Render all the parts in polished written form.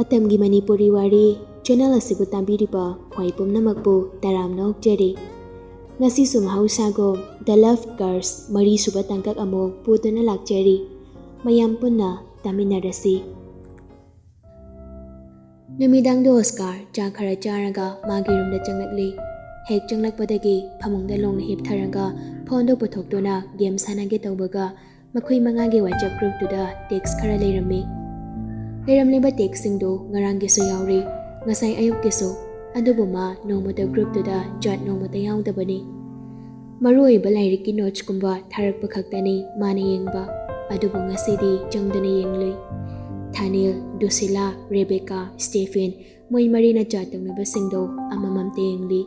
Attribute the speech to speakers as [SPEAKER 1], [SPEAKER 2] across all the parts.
[SPEAKER 1] Matamgi Manipuri Wari channel asibu tambiriba khwai pumnamakpu taramna okjari. Ngasi sumhausago The Love Curse mari suba tangkak amo putuna lakjari. Mayam punna taminarasi. Numidangdo Oscar cha khara charaga magi roomda changlakli. Hek changlakpadagi phamungda longna hiptharaga phondo puthokduna game sanage tawbaga makhui mangage WhatsApp group tuda text khara leirami. Leiramliba text singdo ngarangi so yauri ngasai ayuk kiso adubuma nomata group tuda chat nomata yaudabani. Maroi balairiki notes kumba tharakpa khaktani mane yengba adubu ngasidi changdana yenglui. Thanil, Dusila, Rebecca, Stephen, moi marina chatangna singdo amamam tengli.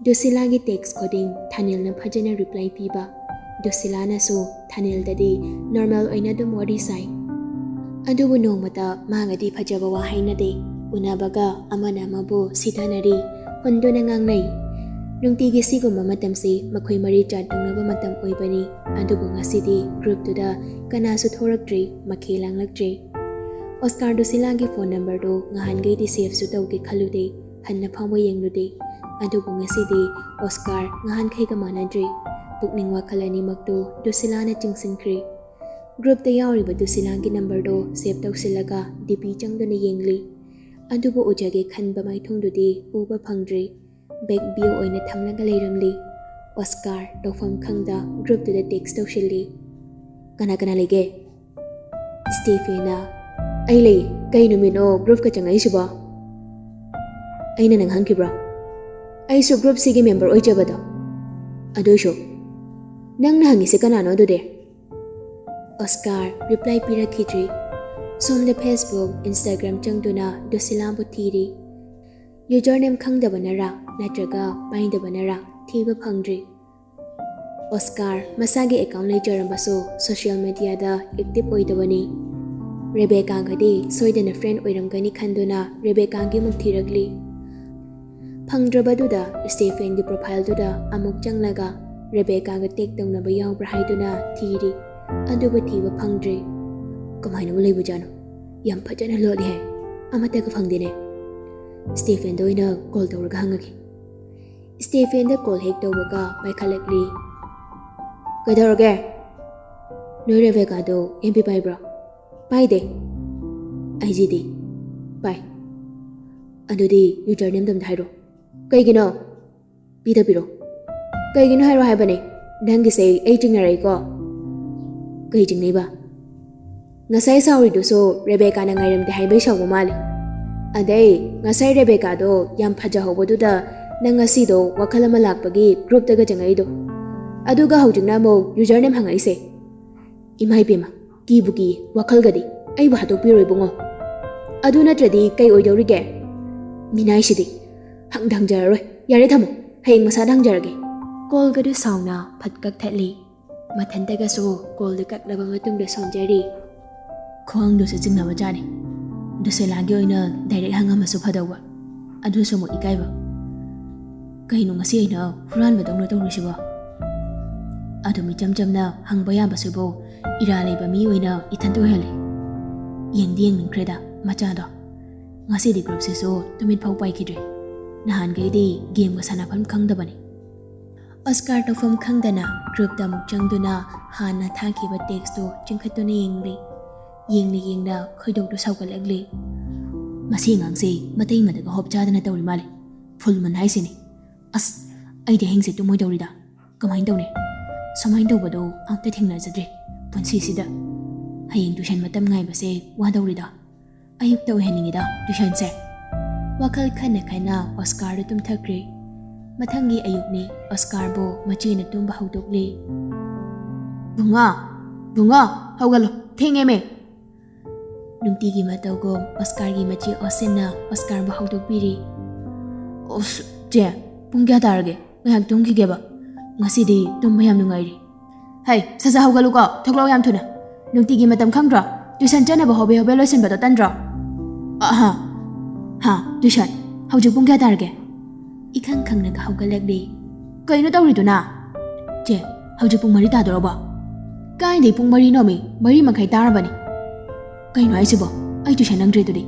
[SPEAKER 1] Dusila gi text coding Thanil na phajana reply piba. Dusila na so Thanil dadi normal oina dum wari sai. Adubu nongmata mangadi phajaba wa hainade unabaga amana mabu sitanari hondona ngangnai. Nungtigi siguma matamsi makhoi mari chatangna matam oibani adubu ngasidi group tuda kanasu thoraktri makhelanglaktri. Oscar Dusila gi phone number do ngahangai di save su tawge khalude hanna phawma yenglude adubu ngasidi Oscar ngahan khaiga manadri pukning wakhalani makto Dusila na chingsinkri. Group ta yauriba Dusila gi number do save tawsilaga DP changdona yengli adubu ujage khanba maithongdudi uba phangdri back view oina thamlaga leiramli. Oscar tawfam khangda group tuda text tawsilli kana kana lege Stephena ai lei kai numino group ka changai suba aina nang hangkibra ai su group sigi member oi jabada ado sho nang na hangi se kana no de. Oscar reply pira khitri somle Facebook Instagram changduna Dusila bu thiri username khangdabanara natraga paindabanara thiba phangdri. Oscar masagi account leijarambaso social media da active oidabani. Rebecca gadi soidana friend oiramgani khanduna Rebecca gi muk thiragli. Phangdrabaduda Stephen gi profile duda amuk changlaga Rebecca ga take dongnaba yawbra haiduna thiri aduba thiba phangdri. Kamaina mu leibu jano yam phajana lodi hai amata ga phangdine. Stephen doina call tawraga hangagi. Stephen da call hek tawbaga paikhalakli. Kaidorage no Rebecca do MP bra Bye de. IGD. Bye. Adudi username dum thairo. Kaigino. Pida piro. Kaigino hairo haibane. Dangi say aging aray ko. Kaijing neiba. Ngasay sauri do so Rebecca na ngairam de haibay siya bumali. Aday ngasay Rebecca do yam phaja hobo do da nangasi do wakalama lakpagi group daga jangay do. Aduga haujing na mo username hangay se. Imay pima. Kibuki wakhalgadi ai ba to piroi bungo adu natradi kai oidorige minai sidi hangdang jaroi yare thamo heng masa dang jarage call gadu sauna phatkak thali mathanda ga so call de kak laba matung de sonjari khong do se jingna ba jani do se lagi oina direct hanga masu phadawa adu so mo ikai ba kai no ngasi aina huran ba dong no tong siba adu mi jamjamna hangba ya basubo Iralay ba mi oina itanto hali. Yengdi ningkreda machado. Ngasi di group siso tumit pau pai kidre. Nahan gay di game ga sanapam khangdabani. Oscar tawfam khangdana group da muk changduna hana thakiba text do chingkhatuna yengli. Yengli yengda khoidok do saugalagli. Masi ngangsi matay madaga hopchadana tawri mali. Full man haisini. As ay de hengsi tumoy dawrida. Kamain dawne. Samain dawbado ang tathingna zadre. Punsi sida hayeng tuition matam ngai ba se wadawrida ayuk taw heningida tuition se wakal khana khana Oscar da tum thakri mathangi ayuk ni Oscar bo machi na tum ba hawdokli bunga hawgalo thenge me nungti gi mataw go Oscar gi machi osenna Oscar ba hawdok piri os je pungya targe ngak tum gi geba ngasi di tum mayam nungai Hey, sasa hawgalu ko, thoklo yam thuna. Nungtigi matam khangdra, tuition chana ba hobe loisin ba to tandra. Ha, tuition. Hawjuk pung kya targe. Ikhang khang na ka hawgalagdi. Kaino tawri to na. Je, hawjuk pung mari ta doro ba. Kai dei pung mari no mi, mari makhai tarabani. Kaino ai sibo, ai tuition nangdre to di.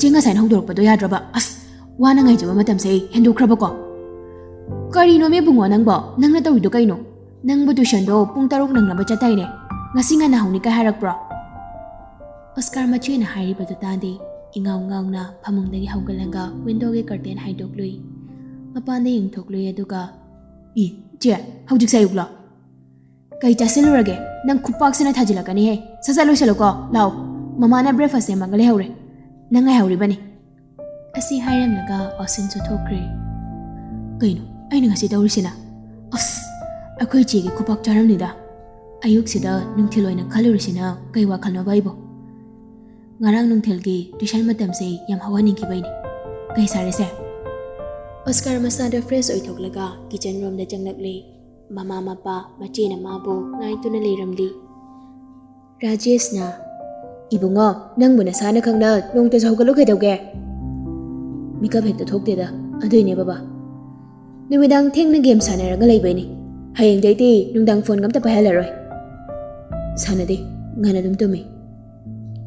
[SPEAKER 1] ꯆꯦ ꯉꯁꯥꯏꯅ ꯍꯧꯗꯣꯔꯛꯄꯗꯣ ꯌꯥꯗ꯭ꯔꯕ ꯑꯁ ꯋꯥꯅ ꯉꯥꯏꯖꯕ ꯃꯇꯝꯁꯦ ꯍꯦꯟꯗꯣꯛꯈ꯭ꯔꯕꯀꯣ ꯀꯔꯤꯅꯣ ꯃꯦꯕꯨꯡꯉꯣ ꯅꯪꯕꯣ ꯅꯪꯅ ꯇꯧꯔꯤꯗꯣ ꯀꯩꯅꯣ ꯅꯪꯕꯨ ꯇꯨꯏꯁꯟꯗꯣ ꯄꯨꯡ 6 ꯅꯪꯅꯕ ꯆꯠꯇꯥꯏꯅꯦ ngasi nga na hawni ka harakpro Oscar machina hairi badu tande ingaw ngawna phamungdagi hawgalaga window ge curtain haidoklui mapande yingthoklui aduga I je hawjik sayugla kai chasilurage nang khupak sina thajilakani he sasalo saloko law mama na breakfast emagale hawre nangai hawri bani asi hairamnaga osin chu thokre kaino aina ngasi tawrisina as akhoi chegi khupak charamnida ayuk sida nungthil oina khalurisina kai wakhalno baibo ngarang nungthil gi tuition matam se yam hawani ki baini kai sare se Oscar masada fresh oi thoklaga kitchen room da janglakle mama mapa machi na mabo ngai tuna leiramli Rajesh na ibungo nangbu na sana khangna nungta jawgalo kai dawge mika bhekta thokte da aduine baba numidang thengna game sanaraga leibaini hayeng deiti nungdang phone gamta pahalaroi Sanade, ngana dum tumi.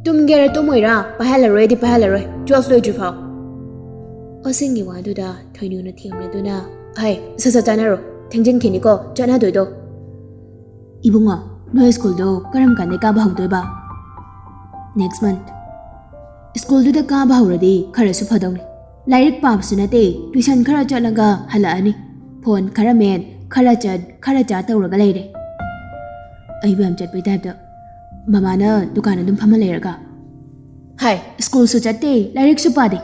[SPEAKER 1] Tum gera tumoira, pahalaroi di pahalaroi, 12 loi jufao. Osingi wadu da, thoinu na Thiyam na duna. Hai, sasa janaro, thengjin khini ko, jana doido. Ibunga, no school do, karam kane ka bahau doiba. Next month. School do da ka bahuradi, khara su phadongni. Lairik pab sunate, tuition khara chalaga halaani. Phone khara men, khara cha tawraga leire. Ayba am chat bai da mama na dukan adum phama leiraga hai school su chatte lairik su padi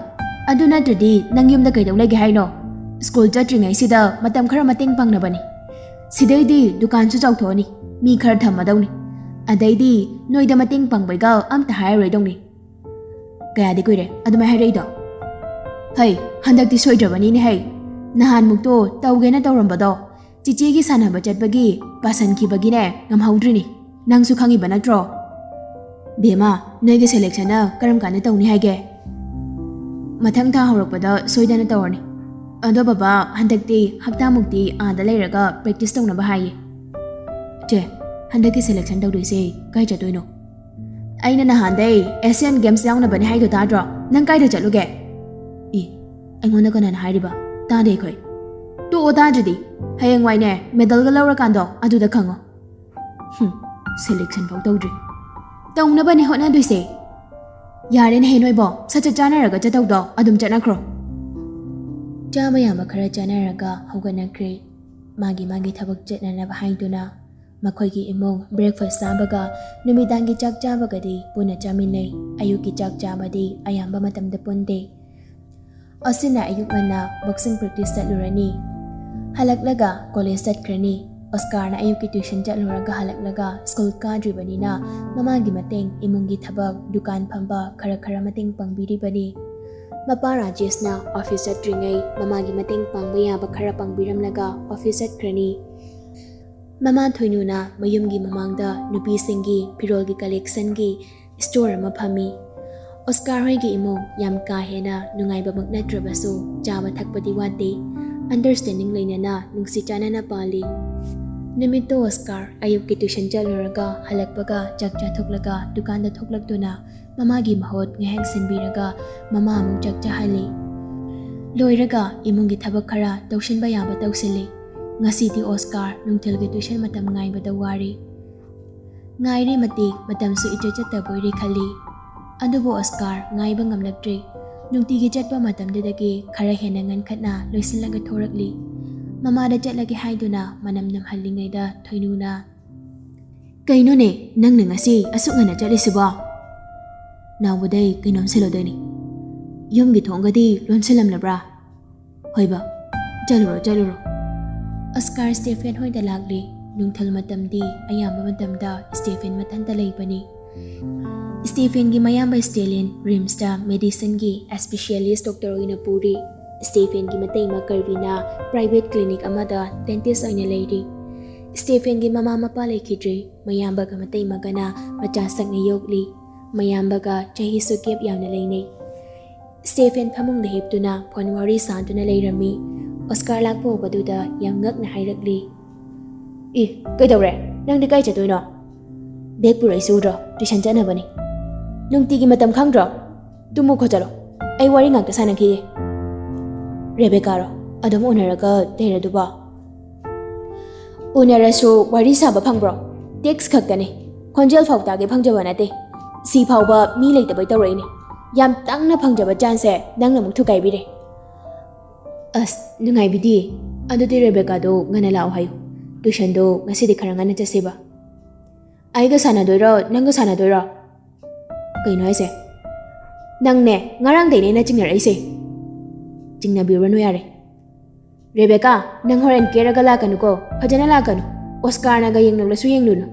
[SPEAKER 1] aduna tadi nangyum da kaidau lagi haino school chatringai sida matam khara mateng pangna bani sidai di dukan su chawthoni mi khara thamadawni adai di noida mateng pangbai ga am ta hai roi dongni kaya di koire aduma hai rei do hai handak di soidrabani ni hai nahan mukto tawgena tawrambado Cici gi sana bachat bagi pasan ki bagi ne ngam haudri ni nang su khangi banatro Bema noi ge selection na karam kana tawni haige mathang tha hawrakpada soidana tawrni ado baba handakti hapta mukti ada leiraga practice tawna ba haye je handakti selection tawdoi se kai chatoino aina na handai Asian Games yaungna bani haido tadro nang kai da chaloge I aingona kana na hairiba ta de khoi to oda judi hayeng waine medal ga lawra kando adu da khango selection pau tawdri tawna bani hotna duise yare ne henoi bo sacha chana raga cha tawdo adum chana khro chama yama khara chana raga hogana kre magi thabak chetna na haiduna makhoi gi imong breakfast sabaga numidangi chak chabaga di puna chaminai ayuki chak chabadi ayamba matam da punde asina ayuk manna boxing practice salurani Halaklaga college satkrani Oscar na ayuki tuition chatluraga halaklaga school kadribani na mamagi mateng imungi thabak dukan phamba khara mateng pangbiri bani mapa Rajesh na office satringai mamagi mateng pangba yaba khara pangbiramlaga office satkrani mama thoinu na mayumgi mamangda nupi singi pirolgi collection gi store ma phami Oscar hoigi imong yam ka hena nungai ba magnatrabasu jaba thakpadi wate Understanding lainana nungsi chana na pali Nimito Oscar ayub ki tuition chaluraga halakpaga chakcha thoklaga dukan da thoklaktuna mamagi mahot ngaheng sinbiraga mama amung chakcha hali loiraga imungi thabak khara tawsin ba yaba tawsili ngasi di Oscar nungthil gi tuition matam ngai ba da wari ngai ri mati matam su icha chatta boiri khali adubo Oscar ngai ba ngamlaktre Nungtigi chatpa matamdagi khara hena ngan khatna loisinlaga thorakli mama da chatlagi haiduna manam nam hallingai da thoinuna kaino ne nang ngasi asuk ngana chalisiba nawudai kainom selodani yumgi thongadi lonselam labra hoiba jaluro Oscar Stephen hoida lagli nungthal matamdi ayamba matamda Stephen mathanta leibani Stephen gi mayamba stallion rimsta medicine gi specialist doctor oina puri Stephen gi matay makarvina private clinic amada dentist oina leiri Stephen gi mama mapa lekhidri mayamba ga matay magana macha sakna yogli mayamba ga chahi sukep yamna leinei Stephen phamung de heptuna phone wari santuna leirami Oscar lakpo baduda yamngak na hairakli kai dawre nang di kai chatoino bag purai sudro tuition chana bani Nungtigi matam khangdro tumu khojalo ꯑꯩ ꯋꯥꯔꯤ ꯉꯥꯛꯇ ꯁꯥꯟꯅꯈꯤꯒꯦ ꯔꯦꯕꯦꯀꯥꯔꯣ ꯑꯗꯨꯝ ꯎꯅꯔꯒ ꯂꯩꯔꯗꯨꯕ ꯎꯅꯔꯁꯨ ꯋꯥꯔꯤ ꯁꯥꯕ ꯐꯪꯕ꯭ꯔꯣ tax ꯈꯛꯇꯅꯤ ꯈꯣꯟꯖꯦꯜ ꯐꯥꯎ ꯇꯥꯒꯦ ꯐꯪꯖꯕ ꯅꯠꯇꯦ ꯁꯤ ꯐꯥꯎꯕ ꯃꯤ ꯂꯩꯇꯕꯩ ꯇꯧꯔꯛꯏꯅꯦ ꯌꯥꯝ ꯇꯪꯅ ꯐꯪꯖꯕ ꯆꯥꯟꯁꯁꯦ ꯅꯪꯅ ꯑꯃꯨꯛ ꯊꯨꯒꯥꯏꯕꯤꯔꯦ ꯑꯁ ꯅꯨꯡꯉꯥꯏꯕꯤꯗꯤꯌꯦ ꯑꯗꯨꯗꯤ ꯔꯦꯕꯦꯀꯥꯗꯣ ꯉꯟꯅ ꯂꯥꯛꯑꯣ ꯍꯥꯏꯌꯨ ꯇꯨꯏꯁꯟꯗꯣ ꯉꯁꯤꯗꯤ ꯈꯔ ꯉꯟꯅ ꯆꯠꯁꯦꯕ ꯑꯩꯒ ꯁꯥꯟꯅꯗꯣꯏꯔꯣ ꯅꯪꯒ ꯁꯥꯟꯅꯗꯣꯏꯔꯣ ꯀꯩꯅꯣ ꯍꯥꯏꯁꯦ ꯅꯪꯅꯦ ꯉꯔꯥꯡꯗꯩꯅꯦ ꯑꯩꯅ ꯆꯤꯡꯅꯔꯛꯏꯁꯦ ꯆꯤꯡꯅꯕꯤꯔꯨꯔꯅꯨ ꯌꯥꯔꯦ ꯔꯦꯕꯦꯀꯥ ꯅꯪ ꯍꯣꯔꯦꯟ ꯀꯦꯔꯒ ꯂꯥꯛꯀꯅꯨꯀꯣ ꯐꯖꯅ ꯂꯥꯛꯀꯅꯨ ꯑꯣꯁꯀꯥꯔꯅꯒ ꯌꯦꯡꯂꯛꯂꯁꯨ ꯌꯦꯡꯂꯨꯅꯨ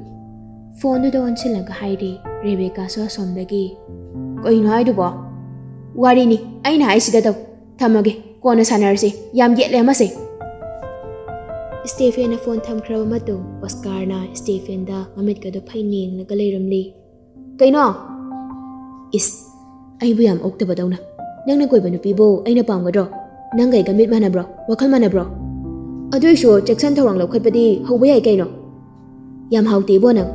[SPEAKER 1] ꯐꯣꯟꯗꯨꯗ ꯑꯣꯟꯁꯤꯜꯂꯒ ꯍꯥꯏꯔꯤ ꯔꯦꯕꯦꯀꯥꯁꯨ ꯑꯁꯣꯝꯗꯒꯤ ꯀꯩꯅꯣ ꯍꯥꯏꯗꯨꯕꯣ ꯋꯥꯔꯤꯅꯤ ꯑꯩꯅ ꯍꯥꯏꯁꯤꯗ ꯇꯧ ꯊꯝꯃꯒꯦ ꯀꯣꯟꯅ ꯁꯥꯟꯅꯔꯁꯤ ꯌꯥꯝ ꯌꯦꯠꯂꯦ ꯑꯃꯁꯦ ꯁ꯭ꯇꯦꯐꯦꯟꯅ ꯐꯣꯟ ꯊꯝꯈ꯭ꯔꯕ ꯃꯇꯨꯡ ꯑꯣꯁꯀꯥꯔꯅ ꯁ꯭ꯇꯦꯐꯦꯟꯗ ꯃꯃꯤꯠꯀꯗꯣ ꯐꯩꯅ ꯌꯦꯡꯂꯒ ꯂꯩꯔꯝꯂꯤ ꯀꯩꯅꯣ ꯏꯁ ꯑꯩꯕꯨ ꯌꯥꯝ ꯑꯣꯛꯇꯕꯗꯧꯅ ꯅꯪꯅ ꯀꯣꯏꯕ ꯅꯨꯄꯤꯕꯨ ꯑꯩꯅ ꯄꯥꯝꯒꯗ꯭ꯔꯣ ꯅꯪꯒ ꯑꯩꯒ ꯃꯤꯠ ꯃꯥꯟꯅꯕ꯭ꯔꯣ ꯋꯥꯈꯜ ꯃꯥꯟꯅꯕ꯭ꯔꯣ ꯑꯗꯨꯏꯁꯨ ꯆꯦꯛꯁꯟ ꯊꯧꯔꯥꯡ ꯂꯧꯈꯠꯄꯗꯤ ꯍꯧꯕ ꯌꯥꯏ ꯀꯩꯅꯣ ꯌꯥꯝ ꯍꯥꯎꯇꯦꯕꯣ ꯅꯪ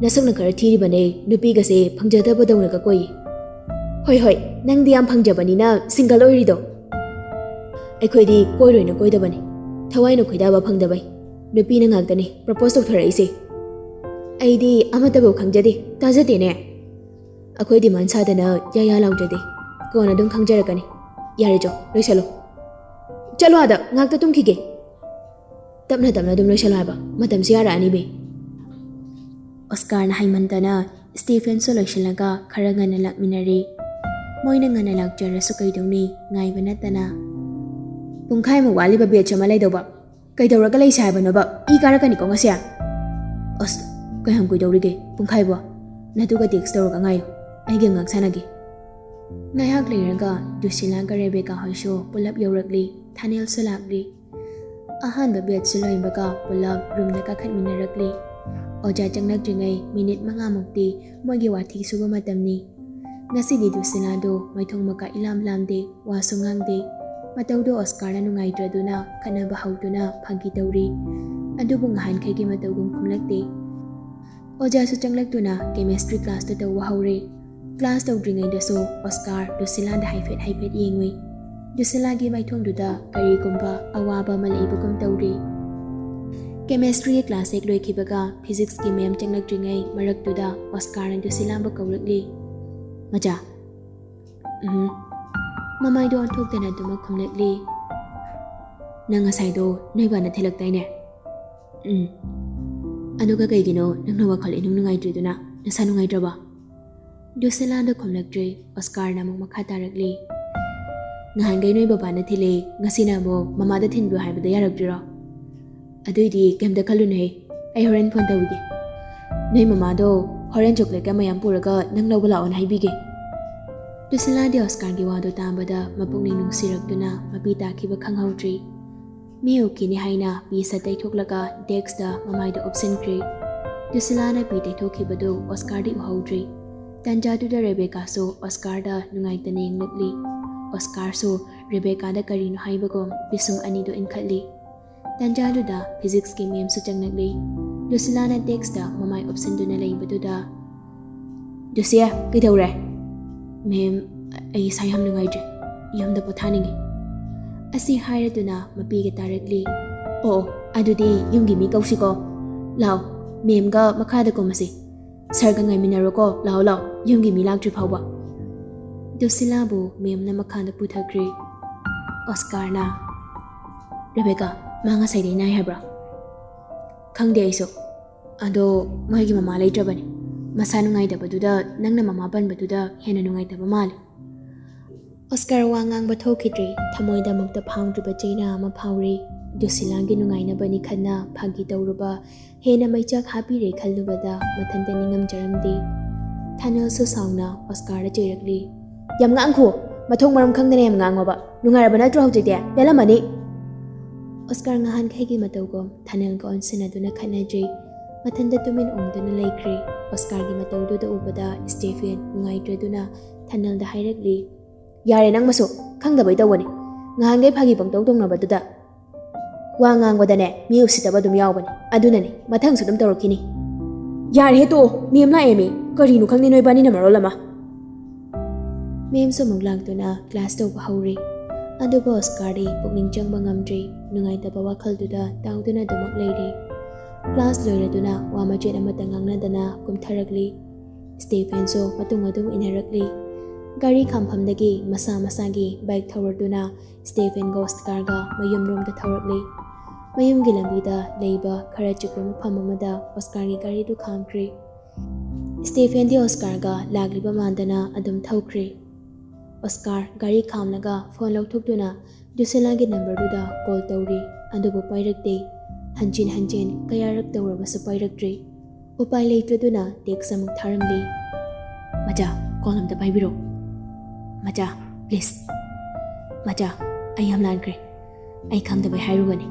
[SPEAKER 1] ꯅꯁꯛꯅ ꯈꯔ ꯊꯤꯔꯤꯕꯅꯦ ꯅꯨꯄꯤꯒꯁꯦ ꯐꯪꯖꯗꯕꯗꯧꯅꯒ ꯀꯣꯏꯌꯦ ꯍꯣꯏ ꯅꯪꯗꯤ ꯌꯥꯝ ꯐꯪꯖꯕꯅꯤꯅ ꯁꯤꯡꯒꯜ ꯑꯣꯏꯔꯤꯗꯣ ꯑꯩꯈꯣꯏꯗꯤ ꯀꯣꯏꯔꯣꯏꯅ ꯀꯣꯏꯗꯕꯅꯤ ꯊꯋꯥꯏꯅ ꯈꯣꯏꯗꯥꯕ ꯐꯪꯗꯕꯩ ꯅꯨꯄꯤꯅ ꯉꯥꯛꯇꯅꯤ ꯄ꯭ꯔꯄꯣꯁ ꯇꯧꯊꯔꯛꯏꯁꯦ ꯑꯩꯗꯤ ꯑꯃꯠꯇꯐꯥꯎ ꯈꯪꯖꯗꯦ ꯇꯥꯖꯗꯦꯅꯦ ꯑꯩꯈꯣꯏ ꯗꯤꯃꯥꯟ ꯁꯥꯗꯅ ꯌꯥ ꯂꯥꯎꯖꯗꯦ ꯀꯣꯟꯅ ꯑꯗꯨꯝ ꯈꯪꯖꯔꯛꯀꯅꯤ ꯌꯥꯔꯦ ꯂꯣꯏꯁꯜꯂꯣ ꯆꯠꯂꯣ ꯑꯗ ꯉꯥꯛꯇ ꯇꯨꯝꯈꯤꯒꯦ ꯇꯞꯅ ꯑꯗꯨꯝ ꯂꯣꯏꯁꯜꯂꯣ ꯍꯥꯏꯕ ꯃꯇꯝꯁꯤ ꯌꯥꯔꯛꯑꯅꯤ ꯕꯦ ꯑꯣꯁꯀꯥꯔꯅ ꯍꯥꯏꯃꯟꯗꯅ ꯁ꯭ꯇꯦꯐꯦꯟꯁꯨ ꯂꯣꯏꯁꯤꯜꯂꯒ ꯈꯔ ꯉꯟꯅ ꯂꯥꯛꯃꯤꯟꯅꯔꯤ ꯃꯣꯏꯅ ꯉꯟꯅ ꯂꯥꯛꯆꯔꯁꯨ ꯀꯩꯗꯧꯅꯤ ꯉꯥꯏꯕ ꯅꯠꯇꯅ ꯄꯨꯡꯈꯥꯏꯃꯨꯛ ꯋꯥꯠꯂꯤꯕ ꯕꯦꯠꯆ ꯑꯃ ꯂꯩꯗꯧꯕ ꯀꯩꯗꯧꯔꯒ ꯂꯩꯁꯦ ꯍꯥꯏꯕꯅꯣꯕ ꯏ ꯀꯥꯔꯛꯀꯅꯤꯀꯣ ꯉꯁꯤ ꯑꯁ ꯀꯌꯥꯝ ꯀꯨꯏꯗꯧꯔꯤꯒꯦ ꯄꯨꯡꯈꯥꯏꯕꯣ ꯅꯗꯨꯒ ꯇꯦꯛꯁ ꯇꯧꯔꯒ ꯉꯥꯏꯌꯨ ꯑꯩ ꯒꯦꯝ ꯉꯥꯛ ꯁꯥꯟꯅꯒꯦ ꯉꯥꯏꯍꯥꯛ ꯂꯩꯔꯒ ꯗꯨꯁꯤꯂꯥꯒ ꯔꯦꯕꯦꯀꯥ ꯍꯣꯏꯁꯨ ꯄꯨꯂꯞ ꯌꯧꯔꯛꯂꯤ ꯊꯥꯅꯦꯜꯁꯨ ꯂꯥꯛꯂꯤ ꯑꯍꯥꯟꯕ ꯕꯦꯠꯁꯨ ꯂꯣꯏꯕꯒ ꯄꯨꯂꯞ ꯔꯨꯝꯗ ꯀꯥꯈꯠꯃꯤꯟꯅꯔꯛꯂꯤ ꯑꯣꯖꯥ ꯆꯪꯂꯛꯇ꯭ꯔꯤꯉꯩ ꯃꯤꯅꯤꯠ 5ꯃꯨꯛꯇꯤ ꯃꯣꯏꯒꯤ ꯋꯥꯊꯤ ꯁꯨꯕ ꯃꯇꯝꯅꯤ ꯉꯁꯤꯗꯤ ꯗꯨꯁꯤꯂꯥꯗꯣ ꯃꯩꯊꯣꯡ ꯃꯀꯥ ꯏꯂꯥꯝ ꯂꯥꯝꯗꯦ ꯋꯥꯁꯨ ꯉꯥꯡꯗꯦ ꯃꯇꯧꯗꯣ ꯑꯣꯁꯀꯥꯔꯅ ꯅꯨꯡꯉꯥꯏꯇ꯭ꯔꯗꯨꯅ ꯈꯠꯅꯕ ꯍꯧꯗꯨꯅ ꯐꯥꯒꯤ ꯇꯧꯔꯤ ꯑꯗꯨꯕꯨ ꯉꯍꯥꯟꯈꯩꯒꯤ ꯃꯇꯧꯒꯨꯝ ꯈꯨꯝꯂꯛꯇꯦ ꯑꯣꯖꯥꯁꯨ ꯆꯪꯂꯛꯇꯨꯅ ꯀꯦꯃꯤꯁꯇ꯭ꯔꯤ ꯀ꯭ꯂꯥꯁꯇꯨ ꯇꯧꯕ ꯍꯧꯔꯦ ꯀ꯭ꯂꯥꯁ ꯇꯧꯗ꯭ꯔꯤꯉꯩꯗꯁꯨ ꯑꯣꯁꯀꯥꯔ ꯗꯨꯁꯤꯂꯥꯗ ꯍꯥꯏꯐꯦꯠ ꯌꯦꯡꯉꯨꯏ ꯗꯨꯁꯤꯂꯥꯒꯤ ꯃꯥꯏꯊꯣꯡꯗꯨꯗ ꯀꯔꯤꯒꯨꯝꯕ ꯑꯋꯥꯕ ꯑꯃ ꯂꯩꯕꯒꯨꯝ ꯇꯧꯔꯤ ꯀꯦꯃꯤꯁꯇ꯭ꯔꯤꯒꯤ ꯀ꯭ꯂꯥꯁ ꯍꯦꯛ ꯂꯣꯏꯈꯤꯕꯒ ꯐꯤꯖꯤꯛꯁꯀꯤ ꯃꯦꯝ ꯆꯪꯂꯛꯇ꯭ꯔꯤꯉꯩ ꯃꯔꯛꯇꯨꯗ ꯑꯣꯁꯀꯥꯔꯅ ꯗꯨꯁꯤꯂꯥꯕꯨ ꯀꯧꯔꯛꯂꯤ ꯃꯆꯥ ꯃꯃꯥꯏꯗꯣ ꯑꯣꯟꯊꯣꯛꯇꯅ ꯑꯗꯨꯃꯛ ꯈꯨꯝꯂꯛꯂꯤ ꯅꯪ ꯉꯁꯥꯏꯗꯣ ꯅꯣꯏ ꯕꯥꯅ ꯊꯤꯜꯂꯛꯇꯥꯏꯅꯦ ꯑꯗꯨꯒ ꯀꯩꯒꯤꯅೋ ꯅꯪꯅ ꯋꯥꯈꯜ ꯏꯅꯨꯡ ꯅꯨꯡꯉꯥꯏꯇ꯭ꯔꯤꯗꯨꯅ ꯅꯁꯥ ꯅꯨꯡꯉꯥꯏꯇ꯭ꯔꯕ ꯗꯨꯁꯤꯂꯥꯗ ꯈꯨꯝꯂꯛꯇ꯭ꯔꯤ ꯑꯣꯁꯀꯥꯔꯅ ꯑꯃꯨꯛ ꯃꯈꯥ ꯇꯥꯔꯛꯂꯤ ꯅꯍꯥꯟꯒꯩ ꯅꯣꯏ ꯕꯕꯥꯅ ꯊꯤꯜꯂꯦ ꯉꯁꯤꯅ ꯑꯃꯨꯛ ꯃꯃꯥꯗ ꯊꯤꯟꯕꯤꯌꯨ ꯍꯥꯏꯕꯗ ꯌꯥꯔꯛꯇ꯭ꯔꯤꯔꯣ ꯑꯗꯨꯏꯗꯤ ꯀꯩꯝꯇ ꯈꯜꯂꯨꯅꯨꯍꯦ ꯑꯩ ꯍꯣꯔꯦꯟ ꯐꯣꯟ ꯇꯧꯕꯤꯒꯦ ꯅꯣꯏ ꯃꯃꯥꯗꯣ ꯍꯣꯔꯦꯟ ꯆꯣꯀ꯭ꯂꯦꯠꯀ ꯃꯌꯥꯝ ꯄꯨꯔꯒ ꯅꯪ ꯂꯧꯕ ꯂꯥꯛꯑꯣꯅ ꯍꯥꯏꯕꯤꯒꯦ ꯗꯨꯁꯤꯂꯥꯗꯤ ꯑꯣꯁꯀꯥꯔꯒꯤ ꯋꯥꯗꯣ ꯇꯥꯕꯗ ꯃꯄꯨꯛꯅꯤꯡ ꯅꯨꯡꯁꯤꯔꯛꯇꯨꯅ ꯃꯄꯤ ꯇꯥꯈꯤꯕ ꯈꯪꯍꯧꯗ꯭ꯔꯤ ꯃꯤ ꯎꯈꯤꯅꯤ ꯍꯥꯏꯅ ꯄꯤꯁ ꯇꯩꯊꯣꯛꯂꯒ ꯗꯦꯛꯁꯇ ꯃꯃꯥꯏꯗ ꯎꯞꯁꯤꯟꯈ꯭ꯔꯤ ꯗꯨꯁꯤꯂꯥꯅ ꯄꯤ ꯇꯩꯊꯣꯛꯈꯤꯕꯗꯨ ꯑꯣꯁꯀꯥꯔꯗꯤ ꯎꯍꯧꯗ꯭ꯔꯤ ꯇꯟꯖꯥꯗꯨꯗ ꯔꯦꯕꯦꯀꯥꯁꯨ ꯑꯣꯁꯀꯥꯔꯗ ꯅꯨꯡꯉꯥꯏꯇꯅ ꯌꯦꯡꯂꯛꯂꯤ ꯑꯣꯁꯀꯥꯔꯁꯨ ꯔꯦꯕꯦꯀꯥꯗ ꯀꯔꯤꯅꯣ ꯍꯥꯏꯕꯒꯨꯝ ꯄꯤꯁꯨꯝ ꯑꯅꯤꯗꯨ ꯏꯟꯈꯠꯂꯤ ꯇꯟꯖꯥꯗꯨꯗ ꯐꯤꯖꯤꯛꯁꯀꯤ ꯃꯦꯝꯁꯨ ꯆꯪꯂꯛꯂꯤ ꯗꯨꯁꯤꯂꯥꯅ ꯗꯦꯛꯁꯇ ꯃꯃꯥꯏ ꯎꯞꯁꯤꯟꯗꯨꯅ ꯂꯩꯕꯗꯨꯗ ꯗꯨꯁꯤꯌꯥ ꯀꯩꯗꯧꯔꯦ ꯃꯦꯝ ꯑꯩ ꯏꯁꯥ ꯌꯥꯝ ꯅꯨꯡꯉꯥꯏꯇ꯭ꯔꯦ ꯌꯨꯝꯗ ꯄꯣꯊꯥꯅꯤꯡꯉꯤ ꯑꯁꯤ ꯍꯥꯏꯔꯗꯨꯅ ꯃꯄꯤꯒ ꯇꯥꯔꯛꯂꯤ ꯑꯣ ꯑꯗꯨꯗꯤ ꯌꯨꯝꯒꯤ ꯃꯤ ꯀꯧꯁꯤꯀꯣ ꯂꯥꯎ ꯃꯦꯝꯒ ꯃꯈꯥꯗ ꯀꯨꯝꯃꯁꯤ ꯁꯔꯒ ꯉꯥꯏꯃꯤꯟꯅꯔꯣꯀꯣ ꯂꯥꯎ ꯌꯨꯝꯒꯤ ꯃꯤ ꯂꯥꯛꯇ꯭ꯔꯤ ꯐꯥꯎꯕ ꯗꯨꯁꯤꯂꯥꯕꯨ ꯃꯦꯝꯅ ꯃꯈꯥꯗ ꯄꯨꯊꯈ꯭ꯔꯤ ꯑꯣꯁꯀꯥꯔꯅ ꯔꯦꯕꯦꯀꯥ ꯃꯥ ꯉꯁꯥꯏꯗꯩ ꯅꯥꯏ ꯍꯥꯏꯕ꯭ꯔꯥ ꯈꯪꯗꯦ ꯑꯩꯁꯨ ꯑꯗꯣ ꯃꯣꯏꯒꯤ ꯃꯃꯥ ꯂꯩꯇ꯭ꯔꯕꯅꯤ ꯃꯁꯥ ꯅꯨꯡꯉꯥꯏꯇꯕꯗꯨꯗ ꯅꯪꯅ ꯃꯃꯥ ꯄꯟꯕꯗꯨꯗ ꯍꯦꯟꯅ ꯅꯨꯡꯉꯥꯏꯇꯕ ꯃꯥꯜꯂꯤ ꯑꯣꯁꯀꯥꯔ ꯋꯥ ꯉꯥꯡꯕ ꯊꯣꯛꯈꯤꯗ꯭ꯔꯤ ꯊꯃꯣꯏꯗ ꯑꯃꯨꯛꯇ ꯐꯥꯎꯗ꯭ꯔꯤꯕ ꯆꯩꯅꯥ ꯑꯃ ꯐꯥꯎꯔꯤ ꯗꯨꯁꯤꯂꯥꯒꯤ ꯅꯨꯡꯉꯥꯏꯅꯕꯅꯤ ꯈꯟꯅ ꯐꯥꯒꯤ ꯇꯧꯔꯨꯕ ꯍꯦꯟꯅ ꯃꯩꯆꯥꯛ ꯍꯥꯞꯄꯤꯔꯦ ꯈꯜꯂꯨꯕꯗ ꯃꯊꯟꯇ ꯅꯤꯡꯉꯝꯖꯔꯝꯗꯦ ꯊꯥꯅꯦꯜꯁꯨ ꯁꯥꯎꯅ ꯑꯣꯁꯀꯥꯔꯗ ꯆꯩꯔꯛꯂꯤ ꯌꯥꯝ ꯉꯥꯡꯈꯣ ꯃꯊꯣꯡ ꯃꯔꯝ ꯈꯪꯗꯅ ꯌꯥꯝ ꯉꯥꯡꯉꯣꯕ ꯅꯨꯡꯉꯥꯏꯔꯕ ꯅꯠꯇ꯭ꯔꯣ ꯍꯧꯖꯤꯛꯇꯤ ꯄꯦꯜꯂꯝꯃꯅꯤ ꯑꯣꯁꯀꯥꯔ ꯉꯍꯥꯟꯈꯩꯒꯤ ꯃꯇꯧꯒꯨꯝ ꯊꯥꯅꯦꯜꯒ ꯑꯣꯟꯁꯤꯟꯅꯗꯨꯅ ꯈꯠꯅꯗ꯭ꯔꯤ ꯃꯊꯟꯇ ꯇꯨꯃꯤꯟ ꯎꯪꯗꯨꯅ ꯂꯩꯈ꯭ꯔꯤ ꯑꯣꯁꯀꯥꯔꯒꯤ ꯃꯇꯧꯗꯨꯗ ꯎꯕꯗ ꯁ꯭ꯇꯦꯐꯦꯟ ꯅꯨꯡꯉꯥꯏꯇ꯭ꯔꯗꯨꯅ ꯊꯥꯅꯦꯜꯗ ꯍꯥꯏꯔꯛꯂꯤ ꯌꯥꯔꯦ ꯅꯪꯃꯁꯨ ꯈꯪꯗꯕꯩ ꯇꯧꯕꯅꯤ ꯉꯍꯥꯟꯈꯩ ꯐꯥꯒꯤ ꯄꯪꯇꯧ ꯇꯧꯅꯕꯗꯨꯗ ꯋꯥ ꯉꯥꯡꯕꯗꯅꯦ ꯃꯤ ꯎꯁꯤꯠꯇꯕ ꯑꯗꯨꯝ ꯌꯥꯎꯕꯅꯤ ꯑꯗꯨꯅꯅꯦ ꯃꯊꯪꯁꯨ ꯑꯗꯨꯝ ꯇꯧꯔꯛꯈꯤꯅꯤ ꯌꯥꯔꯦꯍꯦ ꯇꯣꯛꯑꯣ ꯃꯦꯝ ꯂꯥꯛꯑꯦ ꯃꯤ ꯀꯔꯤꯅꯣ ꯈꯪꯗꯦ ꯅꯣꯏꯕꯥꯅꯤꯅ ꯃꯔꯣꯜ ꯑꯃ ꯃꯦꯝꯁꯨ ꯑꯃꯨꯛ ꯂꯥꯛꯇꯨꯅ ꯀ꯭ꯂꯥꯁ ꯇꯧꯕ ꯍꯧꯔꯤ꯫ ꯑꯗꯨꯕꯨ ꯑꯣꯁꯀꯥꯔꯗꯤ ꯄꯨꯛꯅꯤꯡ ꯆꯪꯕ ꯉꯝꯗ꯭ꯔꯤ, ꯅꯨꯡꯉꯥꯏꯇꯕ ꯋꯥꯈꯜꯗꯨꯗ ꯇꯥꯎꯗꯨꯅ ꯑꯗꯨꯃꯛ ꯂꯩꯔꯤ꯫ ꯀ꯭ꯂꯥꯁ ꯂꯣꯏꯔꯗꯨꯅ ꯋꯥ ꯃꯆꯦꯠ ꯑꯃꯠꯇ ꯉꯥꯡꯅꯗꯅ ꯀꯨꯝꯊꯔꯛꯂꯤ꯫ ꯁ꯭ꯇꯦꯐꯦꯟꯁꯨ ꯃꯇꯨꯡ ꯑꯗꯨꯝ ꯏꯟꯅꯔꯛꯂꯤ꯫ ꯒꯥꯔꯤ ꯈꯥꯝꯐꯝꯗꯒꯤ ꯃꯁꯥ ꯃꯁꯥꯒꯤ ꯕꯥꯏꯛ ꯊꯧꯔꯗꯨꯅ ꯁ꯭ꯇꯦꯐꯦꯟꯒ ꯑꯣꯁꯀꯥꯔꯒ ꯃꯌꯨꯝꯔꯣꯝꯗ ꯊꯧꯔꯛꯂꯤ꯫ ꯃꯌꯨꯝꯒꯤ ꯂꯝꯕꯤꯗ ꯂꯩꯕ ꯈꯔ ꯆꯤꯛꯄ ꯃꯐꯝ ꯑꯃꯗ ꯑꯣꯁꯀꯥꯔꯒꯤ ꯒꯥꯔꯤꯗꯨ ꯈꯥꯝꯈ꯭ꯔꯤ꯫ ꯁ꯭ꯇꯦꯐꯦꯟꯗꯤ ꯑꯣꯁꯀꯥꯔꯒ ꯂꯥꯛꯂꯤꯕ ꯃꯥꯟꯗꯅ ꯑꯗꯨꯝ ꯊꯧꯈ꯭ꯔꯤ꯫ ꯑꯣꯁꯀꯥꯔ ꯒꯥꯔꯤ ꯈꯥꯝꯂꯒ ꯐꯣꯟ ꯂꯧꯊꯣꯛꯇꯨꯅ ꯖꯨꯁꯤꯂꯥꯒꯤ ꯅꯝꯕꯔꯗꯨꯗ ꯀꯣꯜ ꯇꯧꯔꯤ, ꯑꯗꯨꯕꯨ ꯄꯥꯏꯔꯛꯇꯦ꯫ ꯍꯟꯖꯤꯟ ꯍꯟꯖꯤꯟ ꯀꯌꯥꯔꯛ ꯇꯧꯔꯕꯁꯨ ꯄꯥꯏꯔꯛꯇ꯭ꯔꯤ꯫ ꯎꯄꯥꯏ ꯂꯩꯇ꯭ꯔꯗꯨꯅ ꯇꯦꯛꯁ ꯑꯃꯨꯛ ꯊꯥꯔꯝꯂꯤ꯫ ꯃꯆꯥ, ꯀꯣꯜ ꯑꯝꯇ ꯄꯥꯏꯕꯤꯔꯣ꯫ ꯃꯆꯥ, ꯄ꯭ꯂꯤꯖ꯫ ꯃꯆꯥ, ꯑꯩ ꯌꯥꯝ ꯂꯥꯟꯈ꯭ꯔꯦ. ꯑꯩ ꯈꯪꯗꯕꯩ ꯍꯥꯏꯔꯨꯕꯅꯤ.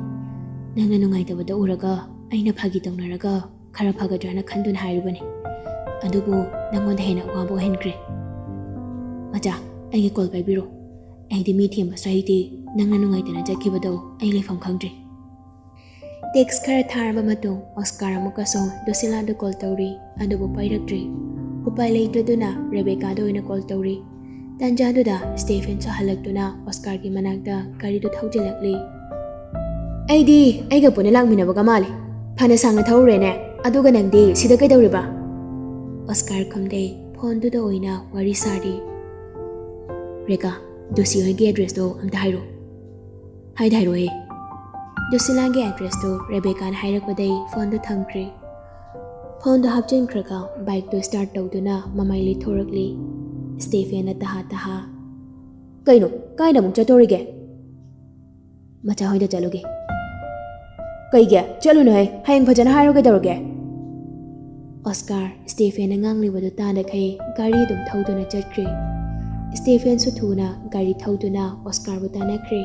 [SPEAKER 1] ꯅꯪꯅ ꯅꯨꯡꯉꯥꯏꯇꯕꯗ ꯎꯔꯒ ꯑꯩꯅ ꯐꯥꯒꯤ ꯇꯧꯅꯔꯒ ꯈꯔ ꯐꯒꯗ꯭ꯔꯥꯅ ꯈꯟꯗꯨꯅ ꯍꯥꯏꯔꯨꯕꯅꯤ. ꯑꯗꯨꯕꯨ ꯅꯪꯉꯣꯟꯗ ꯍꯦꯟꯅ ꯑꯋꯥꯕ ꯑꯣꯏꯍꯟꯈ꯭ꯔꯦ. ꯃꯆꯥ, ꯑꯩꯒꯤ ꯀꯣꯜ ꯄꯥꯏꯕꯤꯔꯣ. ꯑꯩꯗꯤ ꯃꯤ ꯊꯦꯝꯕꯁꯨ ꯍꯩꯇꯦ. ꯅꯪꯅ ꯅꯨꯡꯉꯥꯏꯇꯅ ꯆꯠꯈꯤꯕꯗꯣ ꯑꯩ ꯂꯩꯐꯝ ꯈꯪꯗ꯭ꯔꯦ꯫ ꯇꯦꯛꯁ ꯈꯔ ꯊꯥꯔꯕ ꯃꯇꯨꯡ ꯑꯣꯁꯀꯥꯔ ꯑꯃꯨꯛꯀꯁꯨ ꯖꯨꯁꯤꯂꯥꯗ ꯀꯣꯜ ꯇꯧꯔꯤ, ꯑꯗꯨꯕꯨ ꯄꯥꯏꯔꯛꯇ꯭ꯔꯤ꯫ ꯎꯄꯥꯏ ꯂꯩꯇ꯭ꯔꯗꯨꯅ ꯔꯦꯕꯦꯀꯥꯗ ꯑꯣꯏꯅ ꯀꯣꯜ ꯇꯧꯔꯤ꯫ ꯇꯥꯟꯖꯥꯗꯨꯗ ꯁ꯭ꯇꯦꯐꯦꯟꯁꯨ ꯍꯜꯂꯛꯇꯨꯅ ꯑꯣꯁꯀꯥꯔꯒꯤ ꯃꯅꯥꯛꯇ ꯒꯥꯔꯤꯗꯨ ꯊꯧꯖꯤꯜꯂꯛꯂꯤ꯫ ꯑꯩꯗꯤ ꯑꯩꯒ ꯄꯨꯟꯅ ꯂꯥꯛꯃꯤꯟꯅꯕꯒ ꯃꯥꯜꯂꯤ. ꯐꯅ ꯁꯥꯡꯅ ꯊꯧꯔꯨꯔꯦꯅꯦ, ꯑꯗꯨꯒ ꯅꯪꯗꯤ ꯁꯤꯗ ꯀꯩꯗꯧꯔꯤꯕ? ꯑꯣꯁꯀꯥꯔ ꯈꯨꯝꯗꯦ, ꯐꯣꯟꯗꯨꯗ ꯑꯣꯏꯅ ꯋꯥꯔꯤ ꯁꯥꯔꯤ꯫ ꯔꯦꯀꯥ, ꯖꯣꯁꯤ ꯍꯣꯏꯒꯤ ꯑꯦꯗ꯭ꯔꯦꯁꯇꯣ ꯑꯝꯇ ꯍꯥꯏꯔꯣ꯫ ꯍꯥꯏꯔꯣꯍꯦ꯫ ꯖꯣꯁꯤꯂꯥꯒꯤ ꯑꯦꯗ꯭ꯔꯦꯁꯇꯨ ꯔꯦꯕꯦꯀꯥꯅ ꯍꯥꯏꯔꯛꯄꯗꯩ ꯐꯣꯟꯗꯨ ꯊꯝꯈ꯭ꯔꯤ꯫ ꯐꯣꯟꯗꯨ ꯍꯥꯞꯆꯤꯟꯈ꯭ꯔꯒ ꯕꯥꯏꯛꯇꯨ ꯁ꯭ꯇꯥꯔꯠ ꯇꯧꯗꯨꯅ ꯃꯃꯥꯏ ꯂꯩꯊꯣꯔꯛꯂꯤ꯫ ꯁ꯭ꯇꯦꯐꯦꯟꯅ ꯇꯍꯥ ꯀꯩꯅꯣ, ꯀꯥꯏꯗ ꯑꯃꯨꯛ ꯆꯠꯇꯣꯔꯤꯒꯦ? ꯃꯆꯥ ꯍꯣꯏꯗ ꯆꯠꯂꯨꯒꯦ꯫ ꯀꯩꯒꯤ? ꯆꯠꯂꯨꯅꯨꯍꯦ, ꯍꯌꯦꯡ ꯐꯖꯅ ꯍꯥꯏꯔꯣ ꯀꯩꯗꯧꯔꯒꯦ? ꯑꯣꯁꯀꯥꯔ ꯁ꯭ꯇꯦꯐꯦꯟꯅ ꯉꯥꯡꯂꯤꯕꯗꯨ ꯇꯥꯅꯈꯩ ꯒꯥꯔꯤ ꯑꯗꯨꯝ ꯊꯧꯗꯨꯅ ꯆꯠꯈ꯭ꯔꯤ꯫ ꯁ꯭ꯇꯦꯐꯦꯟꯁꯨ ꯊꯨꯅ ꯒꯥꯔꯤ ꯊꯧꯗꯨꯅ ꯑꯣꯁꯀꯥꯔꯕꯨ ꯇꯥꯟꯅꯈ꯭ꯔꯤ꯫